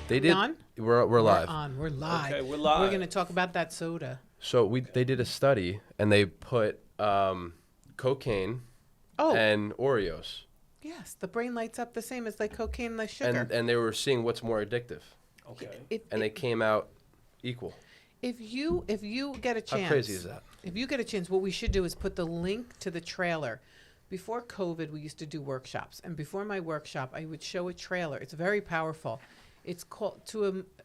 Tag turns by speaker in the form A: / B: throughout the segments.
A: They did.
B: On?
A: We're live.
B: We're live.
C: Okay, we're live.
B: We're going to talk about that soda.
A: So they did a study and they put cocaine
B: Oh,
A: and Oreos,
B: yes. The brain lights up the same as like cocaine, like sugar.
A: and they were seeing what's more addictive,
C: Okay.
A: and they came out equal.
B: If you get a chance,
A: How crazy is that?
B: If you get a chance, what we should do is put the link to the trailer. Before COVID, we used to do workshops, and before my workshop, I would show a trailer. It's very powerful. It's called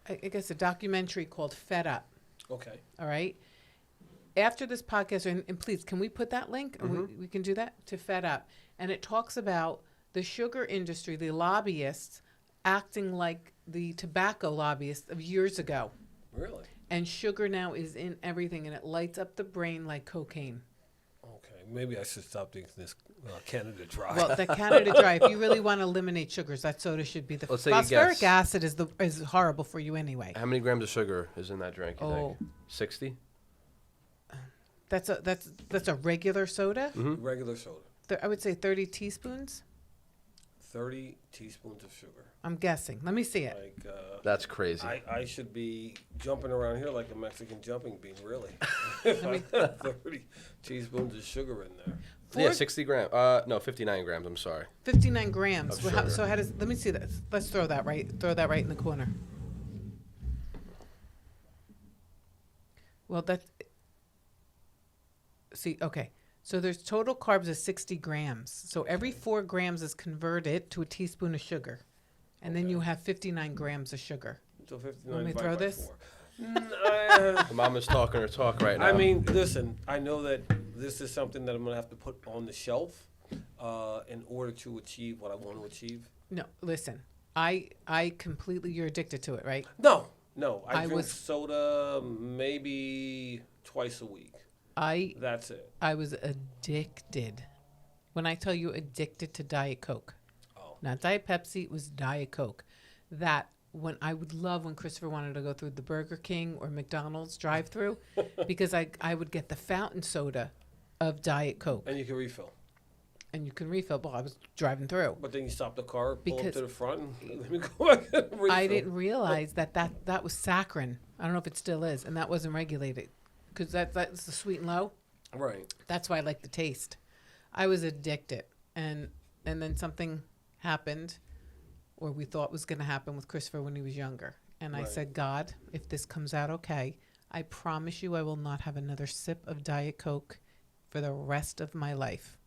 B: I guess a documentary called Fed Up.
C: Okay.
B: All right. After this podcast, and please, can we put that link? And we can do that to Fed Up, and it talks about the sugar industry, the lobbyists acting like the tobacco lobbyists of years ago.
C: Really?
B: And sugar now is in everything, and it lights up the brain like cocaine.
C: Okay. Maybe I should stop drinking this Canada Dry.
B: Well, the Canada Dry, if you really want to eliminate sugars, that soda should be the
A: Let's say you
B: phosphoric
A: guess.
B: acid is horrible for you anyway.
A: How many grams of sugar is in that drink? You think? 60?
B: That's a regular soda.
C: Regular soda.
B: I would say 30 teaspoons.
C: 30 teaspoons of sugar.
B: I'm guessing. Let me see it.
C: Like
A: That's crazy.
C: I should be jumping around here like a Mexican jumping bean, really. If I had 30 teaspoons of sugar in there.
A: Yeah, 60 grams. No, 59 grams. I'm sorry.
B: 59 grams.
A: Of
B: Well,
A: sugar.
B: so how does? Let me see this. Let's throw that right in the corner. Well, see, okay. So there's total carbs of 60 grams. So every 4 grams is converted to a teaspoon of sugar. And then you have 59 grams of sugar.
C: So 59
B: Want me to
C: divided
B: throw
C: by
B: this?
C: 4.
A: The mama's talking her talk right now.
C: I mean, listen, I know that this is something that I'm going to have to put on the shelf in order to achieve what I want to achieve.
B: No, listen. I completely, you're addicted to it, right?
C: No. I drink
B: was-
C: soda maybe twice a week. That's it.
B: I was addicted. When I tell you addicted to Diet Coke.
C: Oh.
B: Not Diet Pepsi, it was Diet Coke. That when I would love when Christopher wanted to go through the Burger King or McDonald's drive-through because I would get the fountain soda of Diet Coke.
C: And you can refill.
B: And you can refill. Well, I was driving through.
C: But then you stop the car, pull up
B: Because-
C: to the front, and let me go back and refill.
B: I didn't realize that was saccharin. I don't know if it still is, and that wasn't regulated because that's the sweet and low.
C: Right.
B: That's why I like the taste. I was addicted, and then something happened, or we thought was going to happen with Christopher when he was younger. And I
C: Right.
B: said, God, if this comes out okay, I promise you I will not have another sip of Diet Coke for the rest of my life.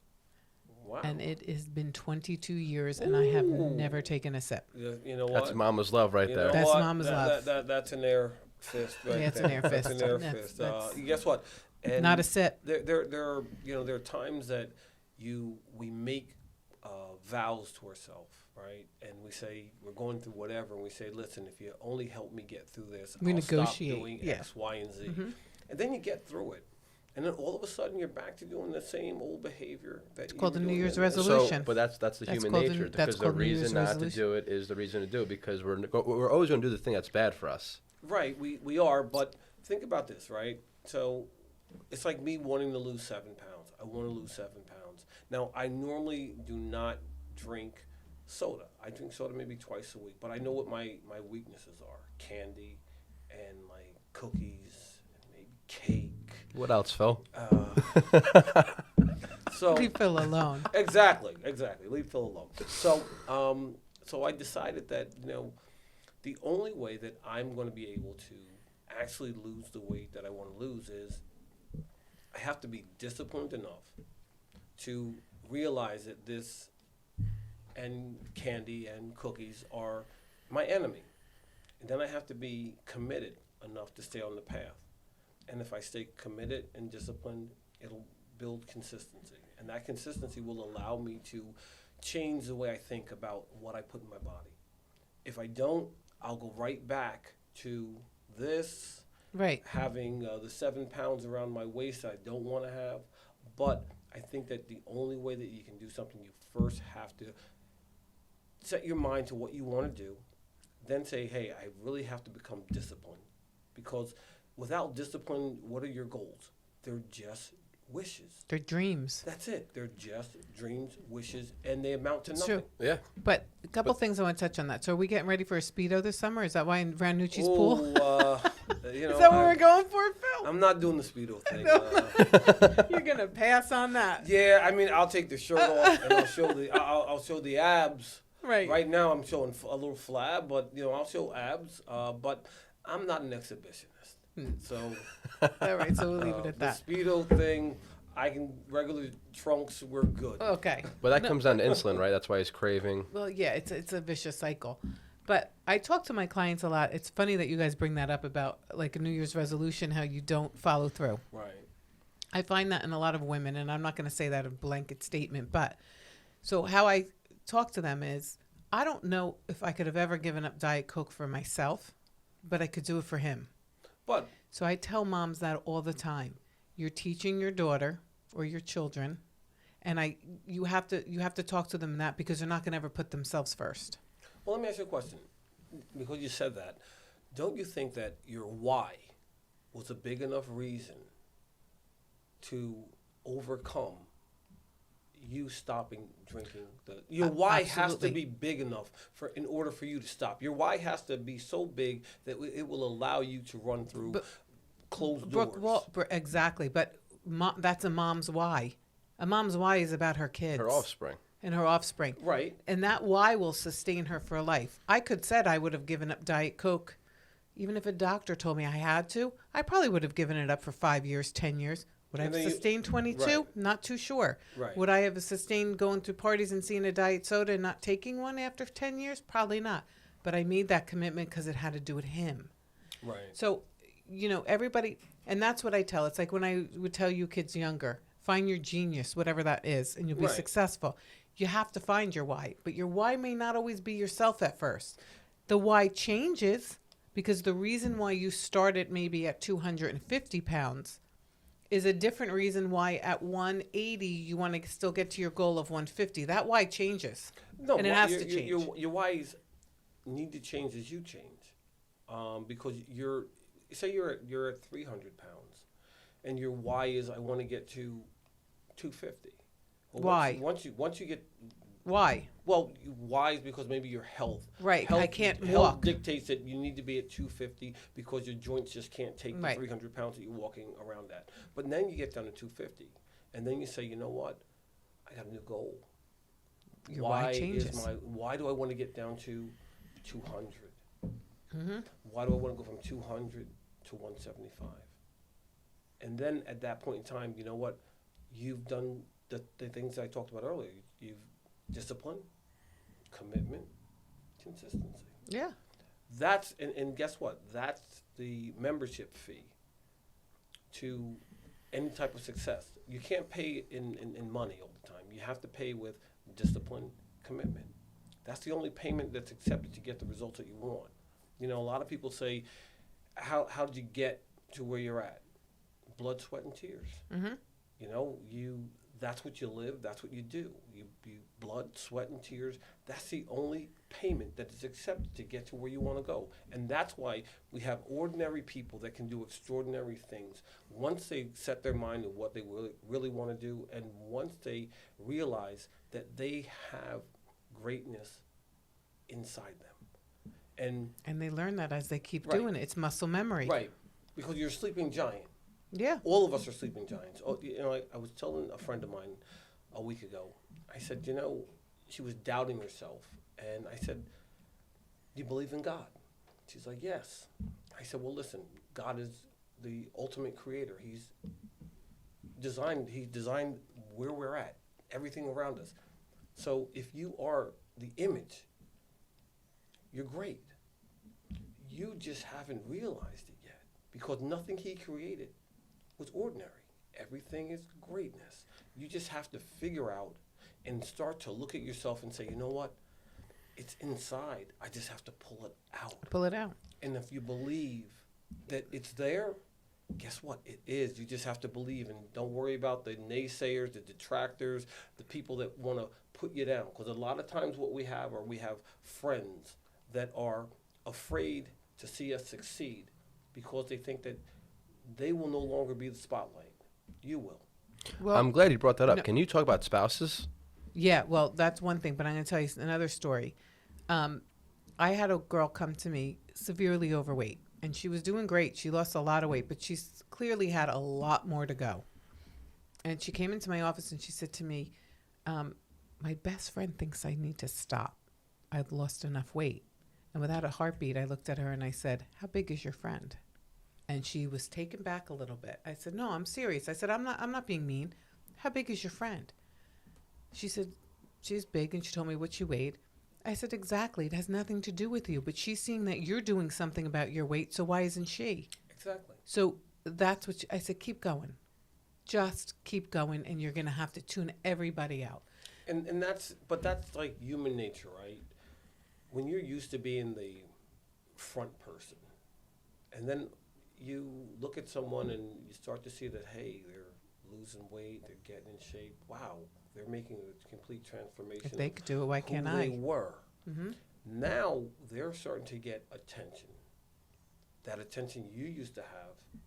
C: Wow.
B: And it has been 22 years, and I have never taken a sip.
C: You know what?
A: That's mama's love right
C: You
A: there.
C: know
B: That's
C: what?
B: mama's love.
C: That's an air fist right
B: Yeah, it's
C: there.
B: an air fist.
C: That's an air
B: That's-
C: fist.
B: that's-
C: Guess what? And
B: Not a sip.
C: There are times that we make vows to ourselves, right? And we say we're going through whatever, and we say, listen, if you only help me get through this,
B: We
C: I'll stop
B: negotiate,
C: doing
B: yeah.
C: X, Y, and Z. And then you get through it. And then all of a sudden you're back to doing the same old behavior that you
B: called
C: were
B: the New
C: doing
B: Year's
C: then.
B: resolution.
A: But that's the
B: That's
A: human
B: called the-
A: nature.
B: that's
A: Because the
B: called New Year's
A: reason not to
B: resolution.
A: do it is the reason to do it because we're always going to do the thing that's bad for us.
C: Right, we are, but think about this, right? So it's like me wanting to lose 7 pounds. I want to lose 7 pounds. Now, I normally do not drink soda. I drink soda maybe twice a week, but I know what my weaknesses are. Candy and like cookies and maybe cake.
A: What else, Phil?
C: So
B: Leave Phil alone.
C: Exactly. Leave Phil alone. So I decided that, the only way that I'm going to be able to actually lose the weight that I want to lose is I have to be disciplined enough to realize that this and candy and cookies are my enemy. And then I have to be committed enough to stay on the path. And if I stay committed and disciplined, it'll build consistency. And that consistency will allow me to change the way I think about what I put in my body. If I don't, I'll go right back to this,
B: Right.
C: having the 7 pounds around my waist that I don't want to have. But I think that the only way that you can do something, you first have to set your mind to what you want to do, then say, hey, I really have to become disciplined. Because without discipline, what are your goals? They're just wishes.
B: Their dreams.
C: That's it. They're just dreams, wishes, and they amount to
B: It's
C: nothing.
B: true.
A: Yeah.
B: But a couple things I want to touch on that. So are we getting ready for a Speedo this summer? Is that why in Ranucci's pool?
C: You know,
B: Is that what we're going for, Phil?
C: I'm not doing the Speedo thing.
B: You're going to pass on that.
C: Yeah, I mean, I'll take the shirt off and I'll show the abs.
B: Right.
C: Right now, I'm showing a little flab, but I'll show abs. But I'm not an exhibitionist. So.
B: All right, so we'll leave it at that.
C: The Speedo thing, I can regular trunks. We're good.
B: Okay.
A: But that comes down to insulin, right? That's why he's craving.
B: Well, yeah, it's a vicious cycle. But I talk to my clients a lot. It's funny that you guys bring that up about like a New Year's resolution, how you don't follow through.
C: Right.
B: I find that in a lot of women, and I'm not going to say that a blanket statement, but so how I talk to them is I don't know if I could have ever given up Diet Coke for myself, but I could do it for him.
C: But
B: So I tell moms that all the time. You're teaching your daughter or your children, and you have to talk to them that because they're not going to ever put themselves first.
C: well, let me ask you a question. Because you said that, don't you think that your why was a big enough reason to overcome you stopping drinking? Your why has to
B: Absolutely.
C: be big enough in order for you to stop. Your why has to be so big that it will allow you to run through closed doors.
B: Exactly, but that's a mom's why. A mom's why is about her kids.
A: Her offspring.
B: And her offspring.
C: Right.
B: And that why will sustain her for life. I could said I would have given up Diet Coke. Even if a doctor told me I had to, I probably would have given it up for 5 years, 10 years. Would I have sustained 22?
C: Right.
B: Not too sure.
C: Right.
B: Would I have sustained going to parties and seeing a diet soda and not taking one after 10 years? Probably not. But I made that commitment because it had to do with him.
C: Right.
B: So, everybody, and that's what I tell. It's like when I would tell you kids younger, find your genius, whatever that is, and you'll be
C: Right.
B: successful. You have to find your why. But your why may not always be yourself at first. The why changes because the reason why you started maybe at 250 pounds is a different reason why at 180 you want to still get to your goal of 150. That why changes.
C: No,
B: and it has to change.
C: Your whys need to change as you change, because say you're at 300 pounds, and your why is I want to get to 250. Well,
B: Why?
C: Once you get
B: Why?
C: why is because maybe your health.
B: Right, I can't
C: health
B: walk.
C: dictates that you need to be at 250 because your joints just can't take
B: Right.
C: the 300 pounds that you're walking around at. But then you get down to 250, and then you say, you know what? I got a new goal.
B: Your why changes.
C: Why do I want to get down to 200?
B: Mm-hmm.
C: Why do I want to go from 200 to 175? And then at that point in time, you know what? You've done the things I talked about earlier. You've discipline, commitment, consistency.
B: Yeah.
C: That's and guess what? That's the membership fee to any type of success. You can't pay in money all the time. You have to pay with discipline, commitment. That's the only payment that's accepted to get the results that you want. A lot of people say, how did you get to where you're at? Blood, sweat, and tears.
B: Mm-hmm.
C: That's what you live. That's what you do. You blood, sweat, and tears. That's the only payment that is accepted to get to where you want to go. And that's why we have ordinary people that can do extraordinary things once they set their mind to what they really want to do, and once they realize that they have greatness inside them.
B: And they learn that as they keep
C: Right.
B: doing it. It's muscle memory.
C: Right. Because you're a sleeping giant.
B: Yeah.
C: All of us are sleeping giants. I was telling a friend of mine a week ago, I said, she was doubting herself. And I said, do you believe in God? She's like, yes. I said, well, listen, God is the ultimate creator. He designed where we're at, everything around us. So if you are the image, you're great. You just haven't realized it yet, because nothing he created was ordinary. Everything is greatness. You just have to figure out and start to look at yourself and say, you know what? It's inside. I just have to pull it out.
B: Pull it out.
C: And if you believe that it's there, guess what? It is. You just have to believe, and don't worry about the naysayers, the detractors, the people that want to put you down. Because a lot of times what we have friends that are afraid to see us succeed because they think that they will no longer be the spotlight. You will.
B: Well,
A: I'm glad you brought that up.
B: no-
A: Can you talk about spouses?
B: yeah, well, that's one thing, but I'm going to tell you another story. I had a girl come to me severely overweight, and she was doing great. She lost a lot of weight, but she clearly had a lot more to go. And she came into my office and she said to me, my best friend thinks I need to stop. I've lost enough weight. And without a heartbeat, I looked at her and I said, how big is your friend? And she was taken back a little bit. I said, no, I'm serious. I said, I'm not being mean. How big is your friend? She said, she's big, and she told me what she weighed. I said, exactly. It has nothing to do with you, but she's seeing that you're doing something about your weight, so why isn't she?
C: Exactly.
B: So that's what I said, keep going. Just keep going, and you're going to have to tune everybody out.
C: And that's like human nature, right? When you're used to being the front person, and then you look at someone and you start to see that, hey, they're losing weight, they're getting in shape. Wow, they're making a complete transformation.
B: If they could do it, why can't I?
C: They were.
B: Mm-hmm.
C: Now they're starting to get attention. That attention you used to have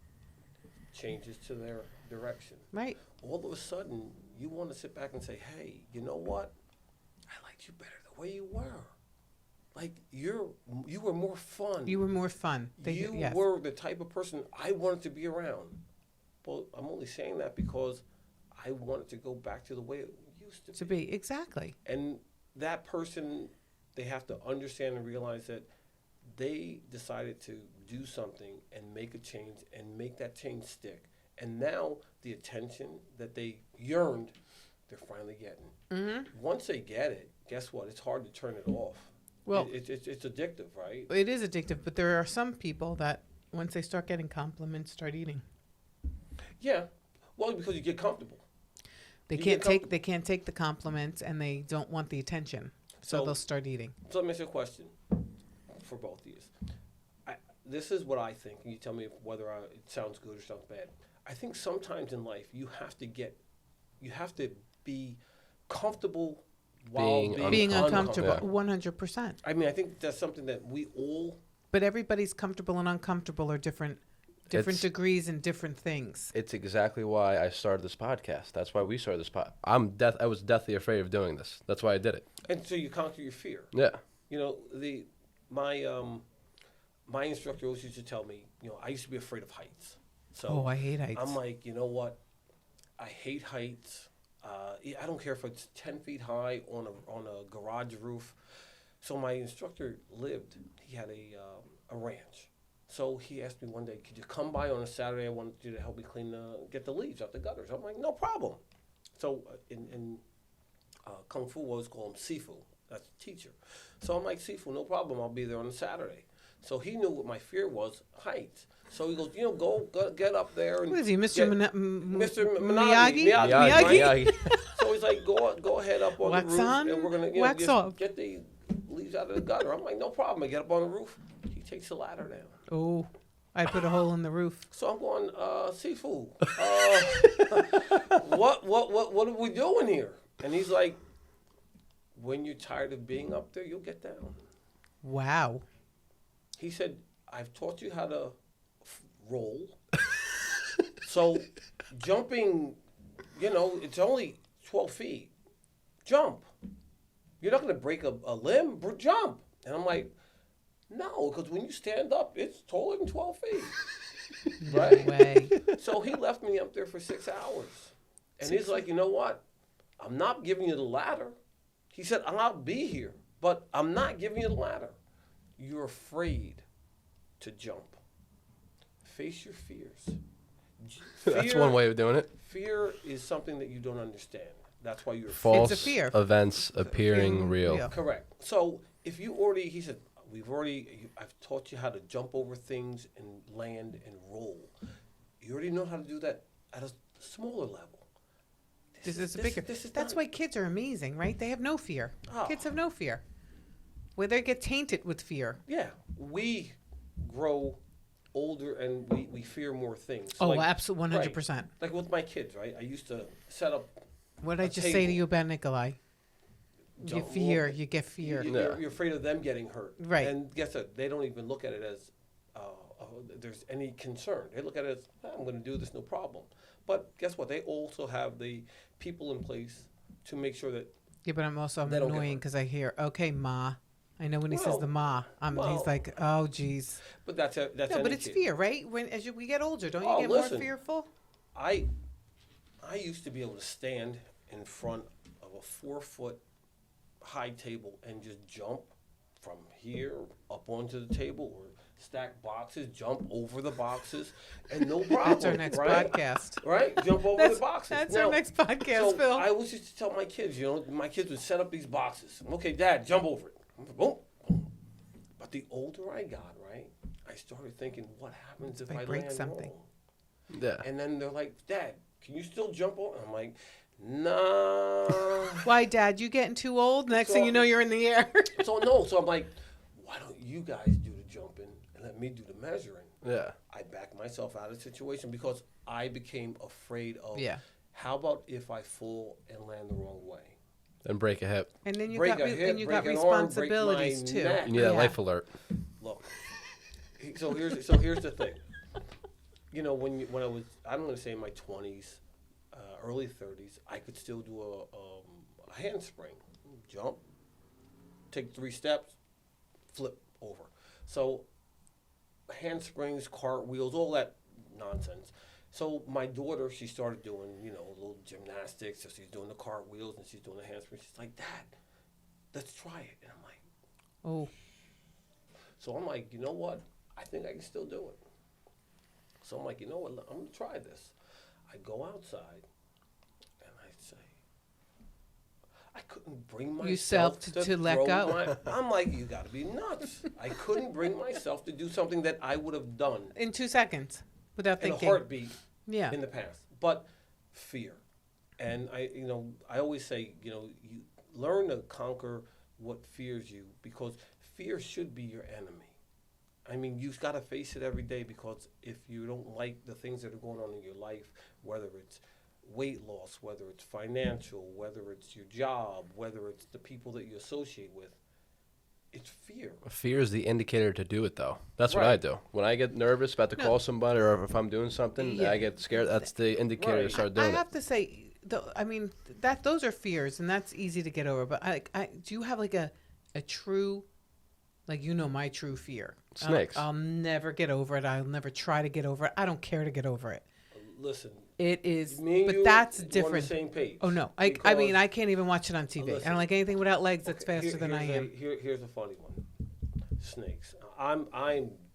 C: changes to their direction.
B: Right.
C: All of a sudden, you want to sit back and say, hey, you know what? I liked you better the way you were. Like, you were more fun.
B: You were more fun.
C: You
B: yes.
C: were the type of person I wanted to be around. Well, I'm only saying that because I wanted to go back to the way it used to be.
B: Exactly.
C: And that person, they have to understand and realize that they decided to do something and make a change and make that change stick. And now the attention that they yearned, they're finally getting.
B: Mm-hmm.
C: Once they get it, guess what? It's hard to turn it off.
B: Well,
C: it's addictive, right?
B: it is addictive, but there are some people that once they start getting compliments, start eating.
C: Yeah. Well, because you get comfortable.
B: They can't take the compliments, and they don't want the attention, so they'll start eating.
C: So let me ask you a question for both of you. This is what I think, and you tell me whether it sounds good or sounds bad. I think sometimes in life you have to be comfortable while being
B: uncomfortable.
C: uncomfortable.
B: 100%.
C: I mean, I think that's something that we all.
B: But everybody's comfortable and uncomfortable are different degrees and different things.
A: It's exactly why I started this podcast. That's why we started this podcast. I was deathly afraid of doing this. That's why I did it.
C: And so you conquer your fear.
A: Yeah.
C: You know, my instructor always used to tell me, I used to be afraid of heights. So
B: I hate heights.
C: I'm like, you know what? I hate heights. I don't care if it's 10 feet high on a garage roof. So my instructor he had a ranch. So he asked me one day, could you come by on a Saturday? I wanted you to help me get the leaves out the gutters. I'm like, no problem. So in Kung Fu, we always call him Sifu. That's the teacher. So I'm like, Sifu, no problem. I'll be there on a Saturday. So he knew what my fear was, heights. So he goes, go get up there. And
B: What is he, Mr.
C: Mr.
B: Miyagi?
A: Miyagi.
C: So he's like, go ahead up on
B: Wax
C: the roof,
B: on,
C: and we're gonna
B: wax off.
C: get the leaves out of the gutter. I'm like, no problem. I get up on the roof. He takes the ladder down.
B: Oh, I put a hole in the roof.
C: So I'm going, Sifu, what are we doing here? And he's like, when you're tired of being up there, you'll get down.
B: Wow.
C: He said, I've taught you how to roll. So jumping, it's only 12 feet. Jump. You're not going to break a limb, jump. And I'm like, no, because when you stand up, it's taller than 12 feet. Right?
B: No way.
C: So he left me up there for 6 hours. And he's like, you know what? I'm not giving you the ladder. He said, I'll be here, but I'm not giving you the ladder. You're afraid to jump. Face your fears.
A: That's one way of doing it.
C: Fear is something that you don't understand. That's why you're
A: False
B: It's a fear.
A: events appearing real.
B: real.
C: Correct. So if you he said, I've taught you how to jump over things and land and roll. You already know how to do that at a smaller level.
B: This is bigger. That's why kids are amazing, right? They have no fear.
C: Oh.
B: Kids have no fear. Where they get tainted with fear.
C: Yeah. We grow older and we fear more things.
B: Oh, absolutely, 100%.
C: Right. Like with my kids, right? I used to set up
B: What did I just say to you about Nikolai? You get fear.
C: You're afraid of them getting hurt.
B: Right.
C: And guess what? They don't even look at it as there's any concern. They look at it as, I'm going to do this, no problem. But guess what? They also have the people in place to make sure that.
B: Yeah, but I'm also
C: They don't get
B: annoying
C: hurt.
B: because I hear, okay, ma. I know when he says
C: Well,
B: the ma,
C: well,
B: he's like, oh, geez.
C: But that's
B: No,
C: any
B: but it's
C: kid.
B: fear, right? When we get older, don't you
C: Oh,
B: get
C: listen.
B: more fearful?
C: I used to be able to stand in front of a 4-foot high table and just jump from here up onto the table or stack boxes, jump over the boxes, and no problem.
B: That's our next
C: right?
B: podcast.
C: Right? Jump over the boxes.
B: That's
C: Now,
B: our next podcast,
C: so
B: Phil.
C: I always used to tell my kids, my kids would set up these boxes. Okay, Dad, jump over it. Boom, boom. But the older I got, right, I started thinking, what happens if I
B: break
C: land
B: something.
C: wrong?
A: Yeah.
C: And then they're like, Dad, can you still jump over? I'm like, nah.
B: Why, Dad? You getting too old? Next
C: So-
B: thing you know, you're in the air.
C: So I'm like, why don't you guys do the jumping and let me do the measuring?
A: Yeah.
C: I backed myself out of the situation because I became afraid of,
B: Yeah.
C: how about if I fall and land the wrong way?
A: And break a hip.
B: And then you
C: Break
B: got
C: a hip,
B: you
C: break
B: got
C: an arm, break
B: responsibilities
C: my
B: too.
C: neck.
A: You need that
B: Yeah.
A: life alert.
C: Look, so here's the thing. When I was, I'm going to say in my 20s, early 30s, I could still do a handspring, jump, take 3 steps, flip over. So handsprings, cartwheels, all that nonsense. So my daughter, she started doing, a little gymnastics. So she's doing the cartwheels and she's doing the handspring. She's like, Dad, let's try it. And I'm like,
B: Oh,
C: so I'm like, you know what? I think I can still do it. So I'm like, you know what? I'm going to try this. I go outside and I say, I couldn't bring myself
B: Yourself to let
C: throw
B: go.
C: I'm like, you got to be nuts. I couldn't bring myself to do something that I would have done
B: in 2 seconds without
C: in a
B: thinking.
C: heartbeat
B: Yeah.
C: in the past. But fear. And I always say, you learn to conquer what fears you, because fear should be your enemy. I mean, you've got to face it every day, because if you don't like the things that are going on in your life, whether it's weight loss, whether it's financial, whether it's your job, whether it's the people that you associate with, it's fear.
A: Fear is the indicator to do it, though. That's what
C: Right.
A: I do. When I get nervous about to
B: No.
A: call somebody, or if I'm doing something,
B: Yeah.
A: I get scared. That's the indicator to
C: Right.
A: start
B: I
A: doing it.
B: have to say, those are fears, and that's easy to get over. But do you have like a true, like my true fear?
A: Snakes.
B: I'll never get over it. I'll never try to get over it. I don't care to get over it.
C: Listen,
B: It is,
C: me and
B: but
C: you,
B: that's
C: we're on
B: different.
C: the same page.
B: Oh no, I
C: Because-
B: mean I can't even watch it on TV. I
C: listen.
B: don't like anything without legs that's
C: Okay,
B: faster than I am.
C: Here's a funny one. Snakes. I'm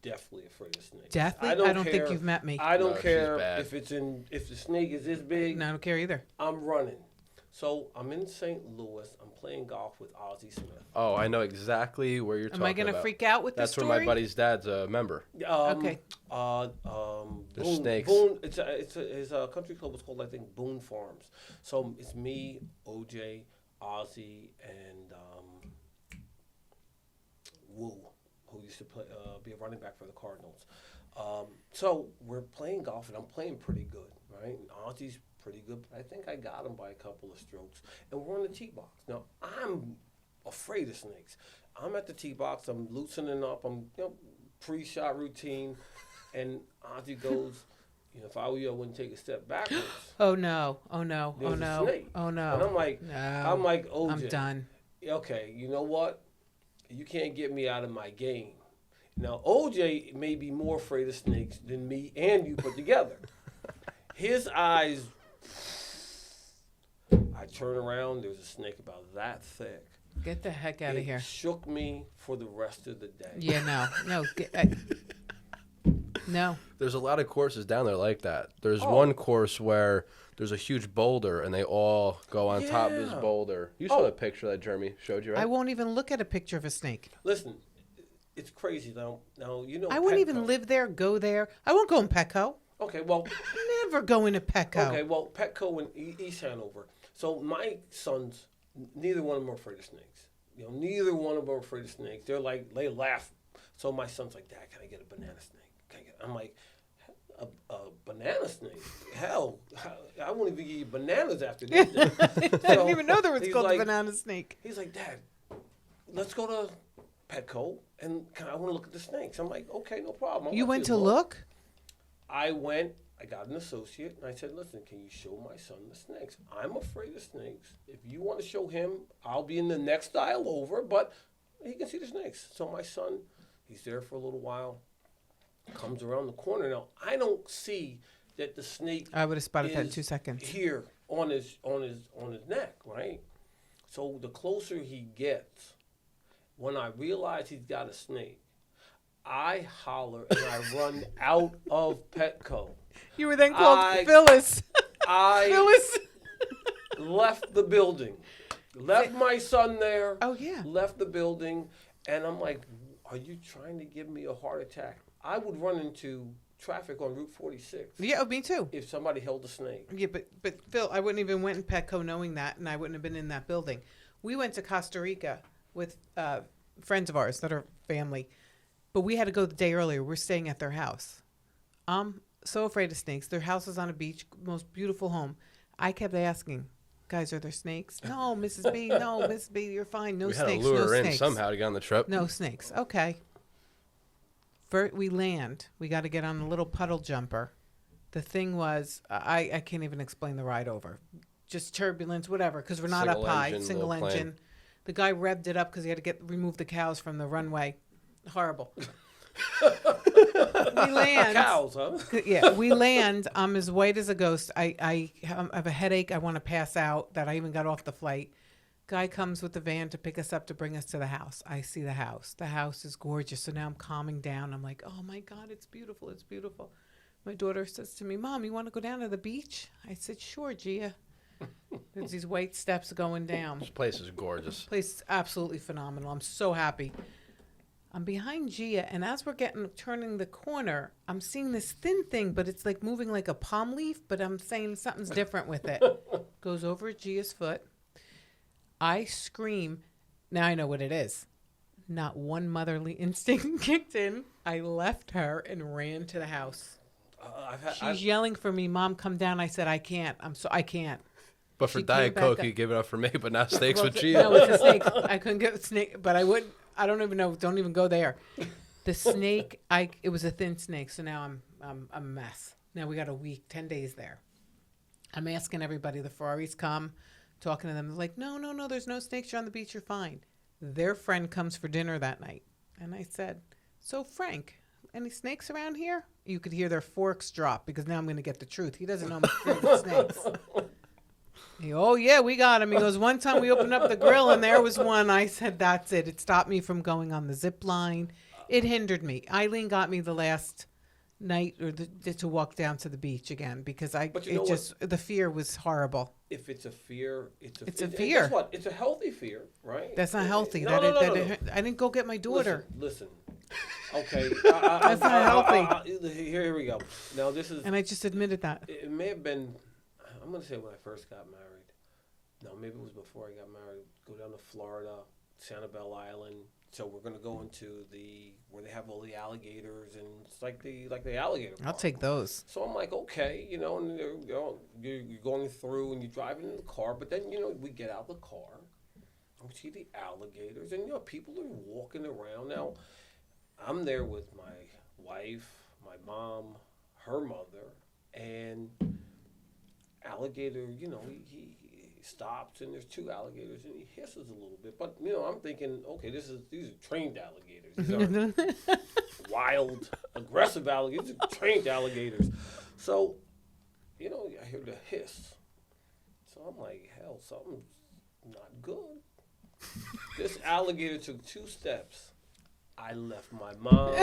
C: definitely afraid of snakes.
B: Definitely, I don't think
C: care-
B: you've met me.
C: I don't
A: No, she's
C: care
A: bad.
C: if the snake is this big.
B: No, I don't care either.
C: I'm running. So I'm in St. Louis. I'm playing golf with Ozzie Smith.
A: Oh, I know exactly where you're
B: Am
A: talking
B: I gonna
A: about.
B: freak out with
A: That's
B: this
A: where
B: story?
A: my buddy's dad's a member.
B: Okay.
A: There's
C: Boone,
A: snakes.
C: Boone, his country club was called, I think, Boone Farms. So it's me, OJ, Ozzy, and Wu, who used to play, be a running back for the Cardinals. So we're playing golf, and I'm playing pretty good, right? And Ozzy's pretty good, but I think I got him by a couple of strokes. And we're on the tee box. Now, I'm afraid of snakes. I'm at the tee box. I'm loosening up. I'm, pre-shot routine. And Ozzy goes, if I were you, I wouldn't take a step backwards.
B: Oh no! Oh no!
C: There's
B: Oh
C: a
B: no!
C: snake.
B: Oh no!
C: And I'm like,
B: no.
C: OJ.
B: I'm done.
C: Okay, you know what? You can't get me out of my game. Now, OJ may be more afraid of snakes than me and you put together. His eyes, I turn around, there's a snake about that thick.
B: Get the heck out of
C: It
B: here.
C: shook me for the rest of the day.
B: Yeah, no. No.
A: There's a lot of courses down there like that. There's
C: Oh.
A: one course where there's a huge boulder, and they all go on top of this
C: Yeah.
A: boulder. You saw
C: Oh.
A: the picture that Jeremy showed you, right?
B: I won't even look at a picture of a snake.
C: Listen, it's crazy now. Now
B: I wouldn't even
C: Petco.
B: live there, go there. I won't go in Petco.
C: Okay, well,
B: Never go into Petco.
C: okay, well, Petco in East Hanover. So my sons, neither one of them are afraid of snakes. Neither one of them are afraid of snakes. They're like, they laugh. So my son's like, Dad, can I get a banana snake? I'm like, a banana snake? Hell, I won't even give you bananas after this.
B: I didn't even know there was
C: he's
B: called
C: like-
B: a banana snake.
C: He's like, Dad, let's go to Petco, and I want to look at the snakes. I'm like, okay, no problem.
B: You
C: I'll
B: went
C: let
B: to look?
C: I went. I got an associate, and I said, listen, can you show my son the snakes? I'm afraid of snakes. If you want to show him, I'll be in the next aisle over, but he can see the snakes. So my son, he's there for a little while, comes around the corner. Now, I don't see that the snake
B: I would have spotted that in
C: is
B: 2 seconds.
C: here on his neck, right? So the closer he gets, when I realize he's got a snake, I holler and I run out of Petco.
B: You were then called
C: I-
B: Phyllis.
C: I
B: Phyllis.
C: left the building, left my son there,
B: Oh, yeah.
C: left the building, and I'm like, are you trying to give me a heart attack? I would run into traffic on Route 46
B: Yeah, me too.
C: if somebody held a snake.
B: Yeah, but Phil, I wouldn't even went in Petco knowing that, and I wouldn't have been in that building. We went to Costa Rica with friends of ours that are family, but we had to go the day earlier. We're staying at their house. I'm so afraid of snakes. Their house is on a beach, most beautiful home. I kept asking, guys, are there snakes? No, Mrs. B, no, Mrs. B, you're fine. No
A: We had to
B: snakes,
A: lure
B: no
A: her in
B: snakes.
A: somehow to get on the trip.
B: No snakes. Okay. First, we land. We got to get on a little puddle jumper. The thing was, I can't even explain the ride over. Just turbulence, whatever, because we're not
A: Single
B: up high.
A: engine,
B: Single
A: little plane.
B: engine. The guy revved it up because he had to remove the cows from the runway. Horrible. We land.
C: Cows, huh?
B: Yeah, we land. I'm as white as a ghost. I have a headache. I want to pass out. That I even got off the flight. Guy comes with the van to pick us up to bring us to the house. I see the house. The house is gorgeous. So now I'm calming down. I'm like, oh my God, it's beautiful. It's beautiful. My daughter says to me, Mom, you want to go down to the beach? I said, sure, Gia. There's these white steps going down.
A: This place is gorgeous.
B: Place is absolutely phenomenal. I'm so happy. I'm behind Gia, and as we're turning the corner, I'm seeing this thin thing, but it's like moving like a palm leaf, but I'm saying something's different with it. Goes over Gia's foot. I scream. Now I know what it is. Not one motherly instinct kicked in. I left her and ran to the house. She's yelling for me, Mom, come down. I said, I can't. I can't.
A: But for
B: She
A: Diet
B: came back
A: Coke,
B: up.
A: you give it up for me, but not steaks
B: Well,
A: with cheese.
B: No, it's a snake. I couldn't get a snake, but I would. I don't even know. Don't even go there. The snake. It was a thin snake, so now I'm a mess. Now we got a week, 10 days there. I'm asking everybody. The Ferraris come, talking to them. They're like, no. There's no snakes. You're on the beach. You're fine. Their friend comes for dinner that night, and I said, so Frank, any snakes around here? You could hear their forks drop because now I'm going to get the truth. He doesn't know I'm afraid of snakes. Oh, yeah, we got him. He goes, one time we opened up the grill and there was one. I said, that's it. It stopped me from going on the zip line. It hindered me. Eileen got me the last night to walk down to the beach again because the fear was horrible.
C: If it's a fear, it's
B: a fear.
C: Guess what? It's a healthy fear, right?
B: That's not healthy.
C: No.
B: I didn't go get my daughter.
C: Listen. Okay.
B: That's not healthy.
C: Here we go. Now this is.
B: And I just admitted that.
C: It may have been. I'm gonna say when I first got married. No, maybe it was before I got married. Go down to Florida, Sanibel Island. So we're gonna go into where they have all the alligators and it's like the alligator
B: I'll
C: park.
B: take those.
C: So I'm like, okay, and you're going through and you're driving in the car, but then we get out of the car, and we see the alligators, and people are walking around. Now, I'm there with my wife, my mom, her mother, and alligator. He stops and there's two alligators and he hisses a little bit, but I'm thinking, okay, these are trained alligators. These are wild, aggressive alligators. These are trained alligators. So, I hear the hiss. So I'm like, hell, something's not good. This alligator took 2 steps. I left my mom.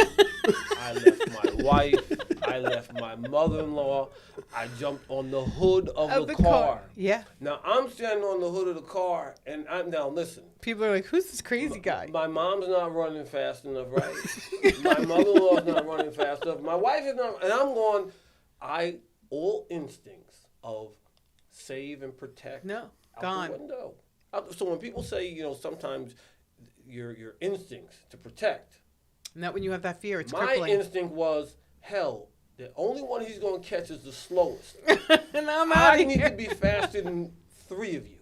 C: I left my wife. I left my mother-in-law. I jumped on the hood of the car.
B: Yeah.
C: Now, I'm standing on the hood of the car, and listen.
B: People are like, who's this crazy guy?
C: My mom's not running fast enough, right? My mother-in-law's not running fast enough. My wife is not, and I'm going, all instincts of save and protect
B: No,
C: out
B: gone.
C: the window. So when people say, sometimes your instincts to protect.
B: Not when you have that fear. It's
C: My
B: crippling.
C: instinct was, hell, the only one he's going to catch is the slowest.
B: And I'm out
C: I
B: of
C: need
B: here.
C: to be faster than 3 of you.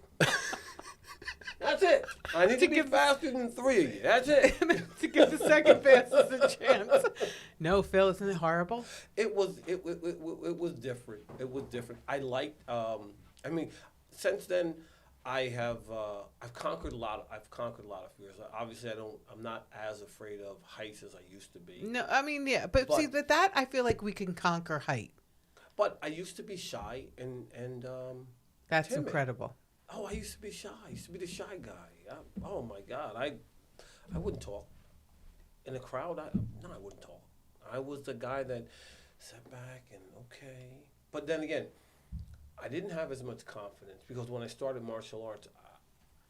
C: That's it. I need to be
B: give
C: faster than 3 of you. That's it.
B: to give the second fastest a chance. No, Phil, isn't it horrible?
C: It was different. It was different. I liked. I mean, since then, I've conquered a lot. I've conquered a lot of fears. Obviously, I'm not as afraid of heights as I used to be.
B: No, I mean, yeah, but see that I feel like we can conquer height.
C: But I used to be shy and
B: That's
C: timid.
B: incredible.
C: Oh, I used to be shy. I used to be the shy guy. Oh my God, I wouldn't talk in a crowd. I wouldn't talk. I was the guy that sat back and okay. But then again, I didn't have as much confidence because when I started martial arts,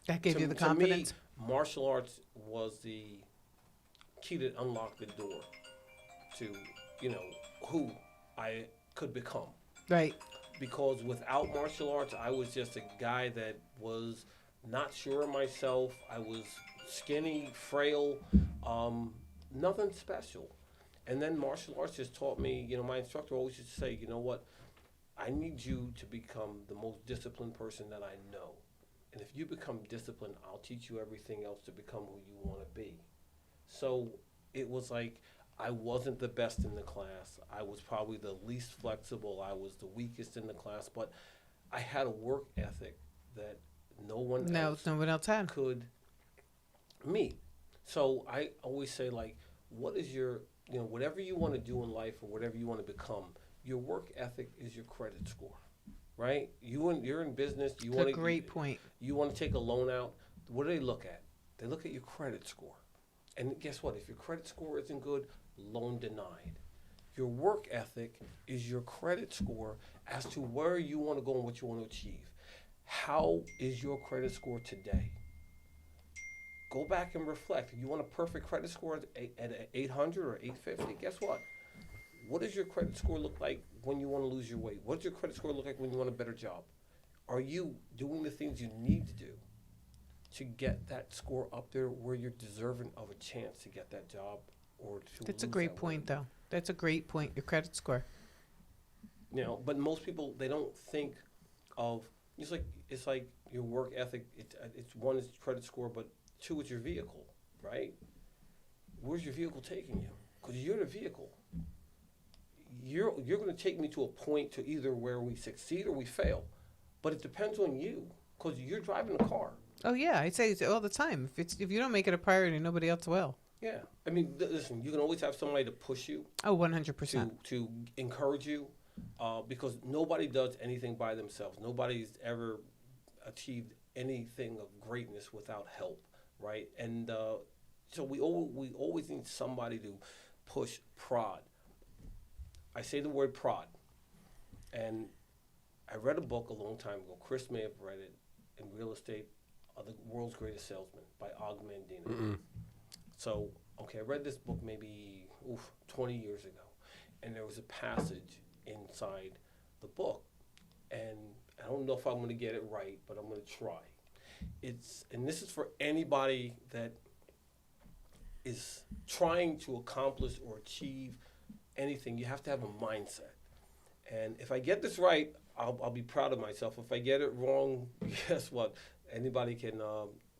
B: That gave you the confidence.
C: To me, martial arts was the key that unlocked the door to who I could become.
B: Right.
C: Because without martial arts, I was just a guy that was not sure of myself. I was skinny, frail, nothing special. And then martial arts just taught me, my instructor always used to say, you know what, I need you to become the most disciplined person that I know. And if you become disciplined, I'll teach you everything else to become who you want to be. So it was like, I wasn't the best in the class. I was probably the least flexible. I was the weakest in the class, but I had a work ethic that no one else
B: had.
C: could meet. So I always say, like, what is your, whatever you want to do in life or whatever you want to become, your work ethic is your credit score, right? You're in business.
B: That's a great point.
C: You want to take a loan out. What do they look at? They look at your credit score. And guess what? If your credit score isn't good, loan denied. Your work ethic is your credit score as to where you want to go and what you want to achieve. How is your credit score today? Go back and reflect. If you want a perfect credit score at 800 or 850, guess what? What does your credit score look like when you want to lose your weight? What does your credit score look like when you want a better job? Are you doing the things you need to do to get that score up there where you're deserving of a chance to get that job?
B: That's a great point, though. That's a great point, your credit score.
C: But most people, they don't think of, it's like your work ethic, it's one is credit score, but two is your vehicle, right? Where's your vehicle taking you? Because you're the vehicle. You're going to take me to a point to either where we succeed or we fail. But it depends on you, because you're driving the car.
B: Oh, yeah, I say it all the time. If you don't make it a priority, nobody else will.
C: Yeah. I mean, listen, you can always have somebody to push you.
B: Oh, 100%.
C: To encourage you, because nobody does anything by themselves. Nobody's ever achieved anything of greatness without help, right? And so we always need somebody to push, prod. I say the word prod. And I read a book a long time ago. Chris may have read it, in Real Estate, The World's Greatest Salesman by Og Mandino.
A: Mm-mm.
C: So, I read this book maybe 20 years ago, and there was a passage inside the book, and I don't know if I'm going to get it right, but I'm going to try. And this is for anybody that is trying to accomplish or achieve anything. You have to have a mindset. And if I get this right, I'll be proud of myself. If I get it wrong, guess what? Anybody can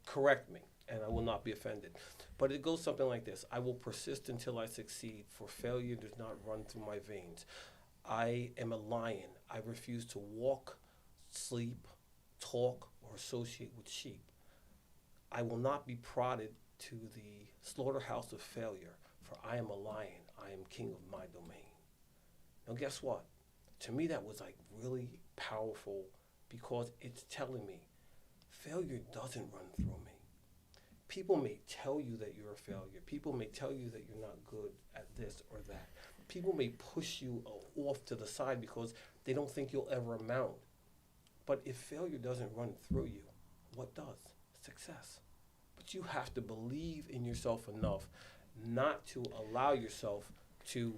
C: correct me, and I will not be offended. But it goes something like this. I will persist until I succeed, for failure does not run through my veins. I am a lion. I refuse to walk, sleep, talk, or associate with sheep. I will not be prodded to the slaughterhouse of failure, for I am a lion. I am king of my domain. Now guess what? To me that was like really powerful, because it's telling me failure doesn't run through me. People may tell you that you're a failure. People may tell you that you're not good at this or that. People may push you off to the side because they don't think you'll ever amount. But if failure doesn't run through you, what does? Success. But you have to believe in yourself enough not to allow yourself to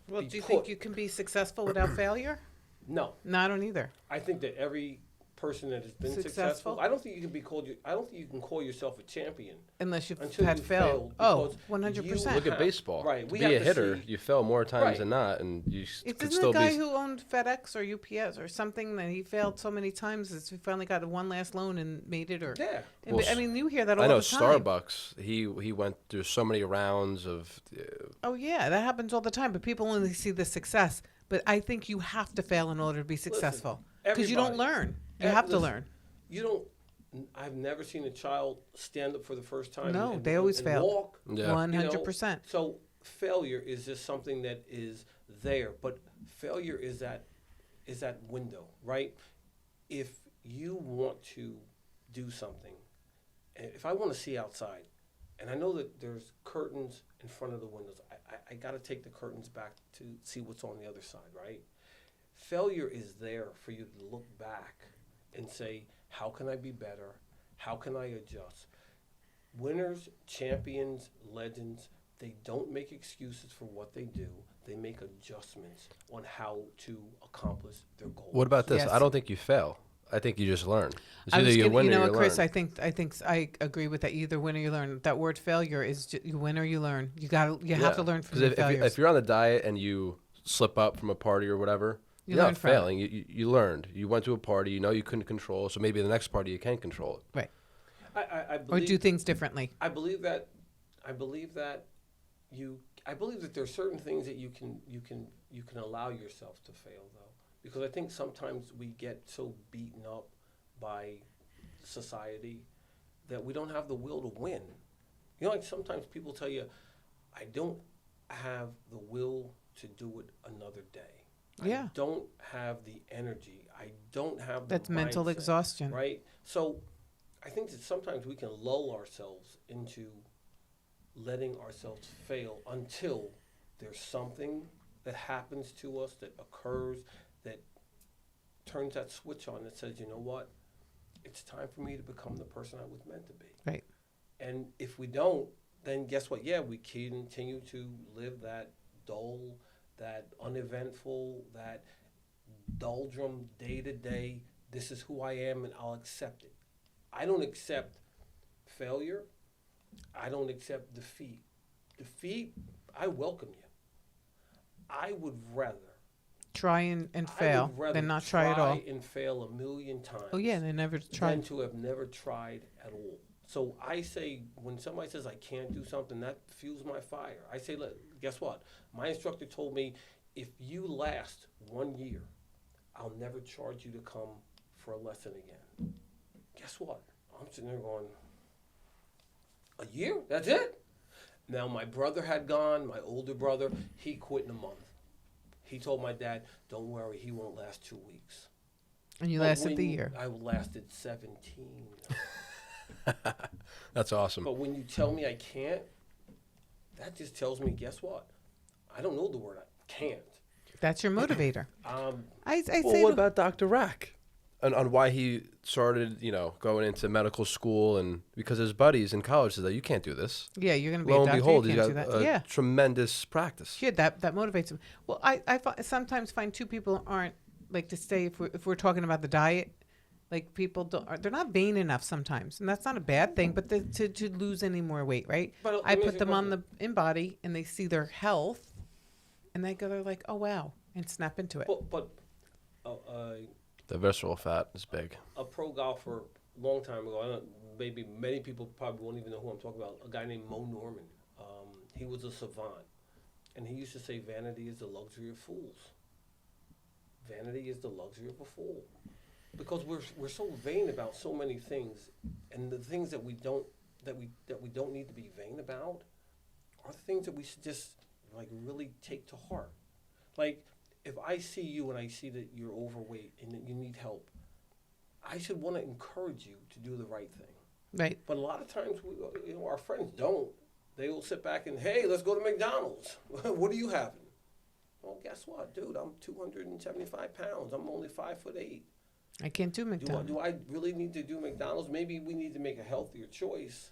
B: Well,
C: be
B: do you
C: put.
B: think you can be successful without failure?
C: No.
B: No, I don't either.
C: I think that every person that has been
B: Successful?
C: successful. I don't think you can be called. I don't think you can call yourself a champion
B: Unless you've
C: until
B: had
C: you
B: failed.
C: failed.
B: Oh,
C: because
B: 100%.
A: Look
C: you
A: at
C: have-
A: baseball.
C: Right.
A: To
C: We
A: be
C: have
A: a
C: to
A: hitter,
C: see-
A: you fail more times
C: Right.
A: than not, and you
B: Isn't
A: could
B: the
A: still
B: guy
A: be.
B: who owned FedEx or UPS or something that he failed so many times that he finally got one last loan and made it? Or
C: Yeah.
A: Well,
B: I mean, you hear that all
A: I know
B: the time.
A: Starbucks. He went through so many rounds of.
B: Oh yeah, that happens all the time. But people only see the success. But I think you have to fail in order to be successful because you don't
C: everybody-
B: learn. You have to
C: listen,
B: learn.
C: You don't. I've never seen a child stand up for the first time.
B: No,
C: and,
B: they always
C: and
B: fail.
C: walk.
A: Yeah.
B: 100%.
C: So failure is just something that is there, but failure is that window, right? If you want to do something, and if I want to see outside, and I know that there's curtains in front of the windows, I got to take the curtains back to see what's on the other side, right? Failure is there for you to look back and say, how can I be better? How can I adjust? Winners, champions, legends, they don't make excuses for what they do. They make adjustments on how to accomplish their goals.
A: What about this?
B: Yes.
A: I don't think you fail. I think you just learn. It's
B: I
A: either
B: was
A: you
B: gonna,
A: win
B: you
A: or
B: know
A: you
B: what, Chris?
A: learn.
B: I think I agree with that. You either win or you learn. That word failure is you win or you learn. You have to learn from
A: 'Cause
B: your
A: if
B: failures.
A: if you're on the diet and you slip up from a party or whatever,
B: You
A: you're
B: learn
A: not
B: from it.
A: failing. You learned. You went to a party. You know you couldn't control. So maybe the next party you can control it.
B: Right.
C: I
B: Or
C: believe,
B: do things differently.
C: I believe that there are certain things that you can allow yourself to fail though, because I think sometimes we get so beaten up by society that we don't have the will to win. You know, like sometimes people tell you, I don't have the will to do it another day.
B: Yeah.
C: I don't have the energy. I don't have the
B: That's mental
C: mindset,
B: exhaustion.
C: right? So I think that sometimes we can lull ourselves into letting ourselves fail until there's something that happens to us, that occurs, that turns that switch on that says, you know what? It's time for me to become the person I was meant to be.
B: Right.
C: And if we don't, then guess what? Yeah, we continue to live that dull, that uneventful, that doldrum day to day. This is who I am and I'll accept it. I don't accept failure. I don't accept defeat. Defeat, I welcome you. I would rather
B: Try and
C: I
B: fail
C: would rather
B: than not try at all.
C: and fail a million times.
B: Oh yeah, they never
C: than
B: tried.
C: to have never tried at all. So I say, when somebody says I can't do something, that fuels my fire. I say, guess what? My instructor told me, if you last 1 year, I'll never charge you to come for a lesson again. Guess what? I'm sitting there going, a year? That's it? Now, my brother had gone, my older brother, he quit in a month. He told my dad, don't worry, he won't last 2 weeks.
B: And you
C: But
B: lasted the
C: when
B: year.
C: I lasted 17.
A: That's awesome.
C: But when you tell me I can't, that just tells me, guess what? I don't know the word I can't.
B: That's your motivator. I
A: Well,
B: say
A: what
B: to-
A: about Dr. Rack? On why he started, going into medical school, and because his buddies in college said that you can't do this.
B: yeah, you're going to be
A: Lo
B: a
A: and
B: doctor.
A: behold,
B: you
A: he's
B: can't
A: got
B: do that.
A: a
B: Yeah.
A: tremendous practice.
B: Yeah, that motivates him. Well, sometimes find two people aren't like to stay if we're talking about the diet. Like people they're not vain enough sometimes, and that's not a bad thing. But to lose any more weight, right?
C: But
B: I
C: let me
B: put
C: ask you a
B: them on the
C: question.
B: InBody, and they see their health, and they're like, oh wow, and snap into it.
C: But
A: The visceral fat is big.
C: a pro golfer a long time ago, maybe many people probably won't even know who I'm talking about, a guy named Mo Norman. He was a savant, and he used to say, vanity is the luxury of fools. Vanity is the luxury of a fool. Because we're so vain about so many things, and the things that we don't need to be vain about are the things that we should just really take to heart. Like, if I see you and I see that you're overweight and that you need help, I should want to encourage you to do the right thing.
B: Right.
C: But a lot of times, our friends don't. They will sit back and, hey, let's go to McDonald's. What are you having? Well, guess what, dude? I'm 275 pounds. I'm only 5'8".
B: I can't do McDonald's.
C: Do I really need to do McDonald's? Maybe we need to make a healthier choice.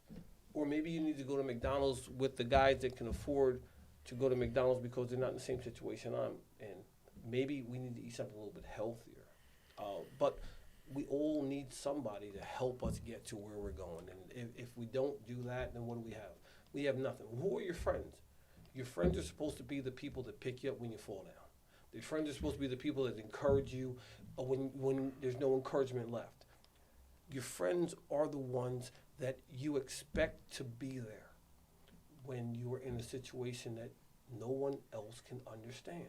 C: Or maybe you need to go to McDonald's with the guys that can afford to go to McDonald's because they're not in the same situation I'm in. Maybe we need to eat something a little bit healthier. But we all need somebody to help us get to where we're going. And if we don't do that, then what do we have? We have nothing. Who are your friends? Your friends are supposed to be the people that pick you up when you fall down. Your friends are supposed to be the people that encourage you when there's no encouragement left. Your friends are the ones that you expect to be there when you are in a situation that no one else can understand.